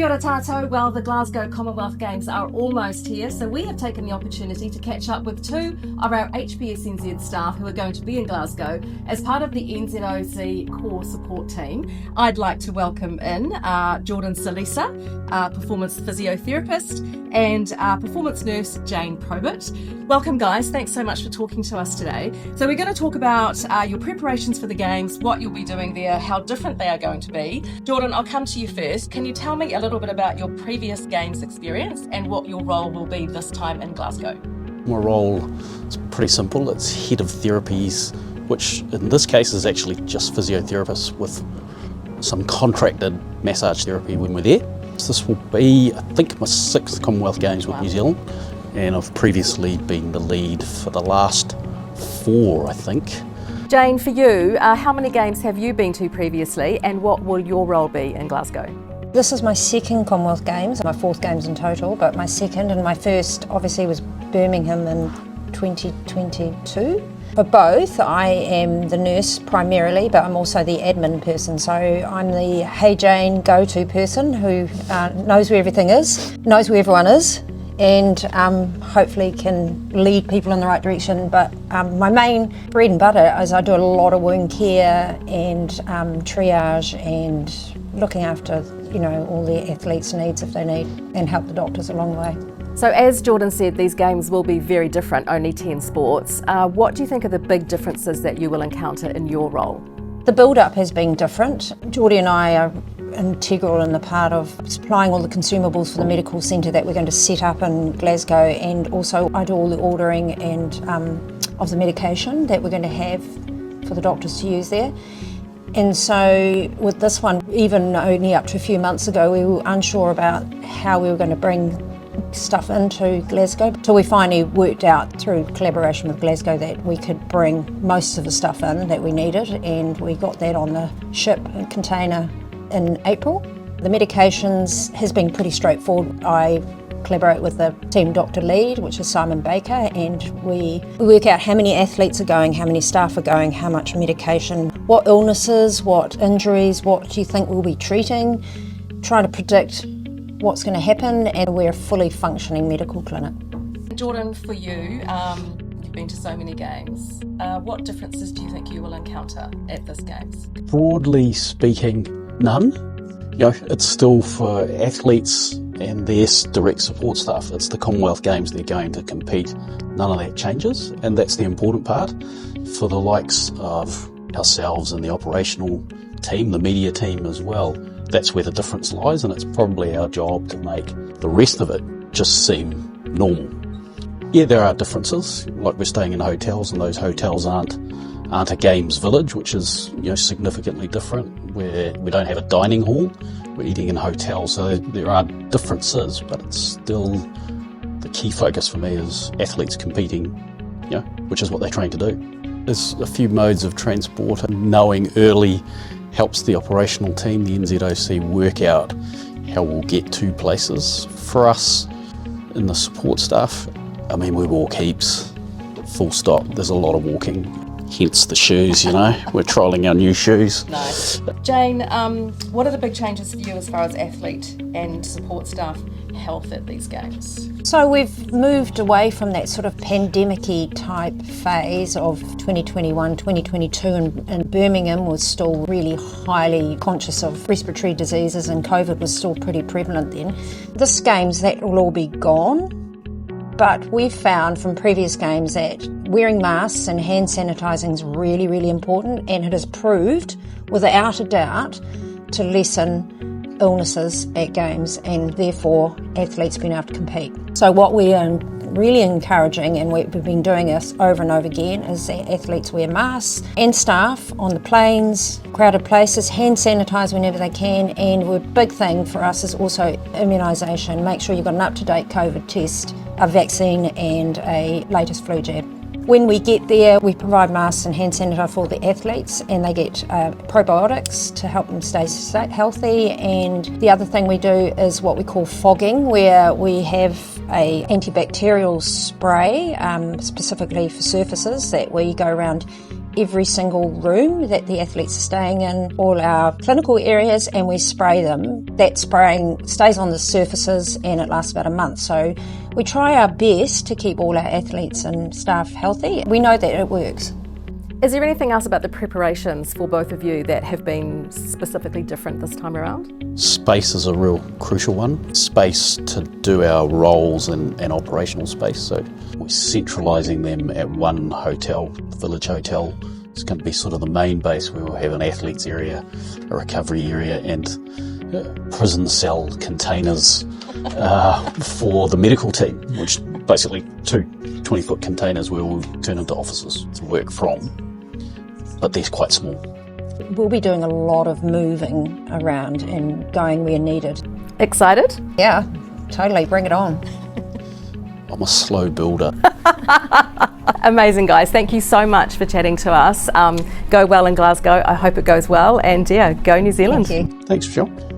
Kia ora tātou. Well, the Glasgow Commonwealth Games are almost here, so we have taken the opportunity to catch up with two of our HPSNZ staff who are going to be in Glasgow as part of the NZOC Core Support Team. I'd like to welcome in Jordan Salesa, performance physiotherapist, and performance nurse Jane Probert. Welcome, guys. Thanks so much for talking to us today. So we're going to talk about your preparations for the Games, what you'll be doing there, how different they are going to be. Jordan, I'll come to you first. Can you tell me a little bit about your previous Games experience and what your role will be this time in Glasgow? My role is pretty simple. It's head of therapies, which in this case is actually just physiotherapists with some contracted massage therapy when we're there. So this will be, I think, my 6th Commonwealth Games with New Zealand, and I've previously been the lead for the last 4, I think. Jane, for you, how many Games have you been to previously, and what will your role be in Glasgow? This is my 2nd Commonwealth Games, my 4th Games in total, but my 2nd, and my first obviously was Birmingham in 2022. For both, I am the nurse primarily, but I'm also the admin person. So I'm the Hey Jane go-to person who knows where everything is, knows where everyone is, and hopefully can lead people in the right direction. But my main bread and butter is I do a lot of wound care and triage and looking after, all the athletes' needs if they need, and help the doctors along the way. So as Jordan said, these Games will be very different, only 10 sports. What do you think are the big differences that you will encounter in your role? The build-up has been different. Geordie and I are integral in the part of supplying all the consumables for the medical centre that we're going to set up in Glasgow, and also I do all the ordering and of the medication that we're going to have for the doctors to use there. And so with this one, even only up to a few months ago, we were unsure about how we were going to bring stuff into Glasgow. So we finally worked out through collaboration with Glasgow that we could bring most of the stuff in that we needed, and we got that on the ship and container in April. The medications has been pretty straightforward. I collaborate with the team doctor lead, which is Simon Baker, and we work out how many athletes are going, how many staff are going, how much medication, what illnesses, what injuries, what do you think we'll be treating, trying to predict what's going to happen, and we're a fully functioning medical clinic. Jordan, for you, you've been to so many Games. What differences do you think you will encounter at this Games? Broadly speaking, none. It's still for athletes and their direct support staff. It's the Commonwealth Games they're going to compete. None of that changes, and that's the important part. For the likes of ourselves and the operational team, the media team as well, that's where the difference lies, and it's probably our job to make the rest of it just seem normal. Yeah, there are differences, like we're staying in hotels, and those hotels aren't a Games village, which is significantly different, where we don't have a dining hall, we're eating in hotels, so there are differences, but it's still the key focus for me is athletes competing, which is what they train to do. There's a few modes of transport, and knowing early helps the operational team, the NZOC, work out how we'll get to places. For us in the support staff, we walk heaps, full stop. There's a lot of walking, hence the shoes, We're trialling our new shoes. Nice. Jane, what are the big changes for you as far as athlete and support staff health at these Games? So we've moved away from that sort of pandemic-y type phase of 2021, 2022, and Birmingham was still really highly conscious of respiratory diseases, and COVID was still pretty prevalent then. This Games, that will all be gone, but we've found from previous Games that wearing masks and hand sanitising is really, really important, and it has proved, without a doubt, to lessen illnesses at Games, and therefore athletes being able to compete. So what we are really encouraging, and we've been doing this over and over again, is that athletes wear masks, and staff on the planes, crowded places, hand sanitise whenever they can, and a big thing for us is also immunisation. Make sure you've got an up-to-date COVID test, a vaccine and a latest flu jab. When we get there, we provide masks and hand sanitizer for the athletes, and they get probiotics to help them stay healthy. And the other thing we do is what we call fogging, where we have a antibacterial spray specifically for surfaces that we go around every single room that the athletes are staying in, all our clinical areas, and we spray them. That spraying stays on the surfaces and it lasts about a month. So we try our best to keep all our athletes and staff healthy. We know that it works. Is there anything else about the preparations for both of you that have been specifically different this time around? Space is a real crucial one. Space to do our roles and operational space. So we're centralising them at one hotel, Village Hotel. It's going to be sort of the main base where we'll have an athletes area, a recovery area, and prison cell containers for the medical team, which basically 2 20-foot containers where we'll turn into offices to work from. But they're quite small. We'll be doing a lot of moving around and going where needed. Excited? Yeah, totally. Bring it on. I'm a slow builder. Amazing, guys. Thank you so much for chatting to us. Go well in Glasgow. I hope it goes well. And yeah, go New Zealand. Thank you. Thanks, Michelle.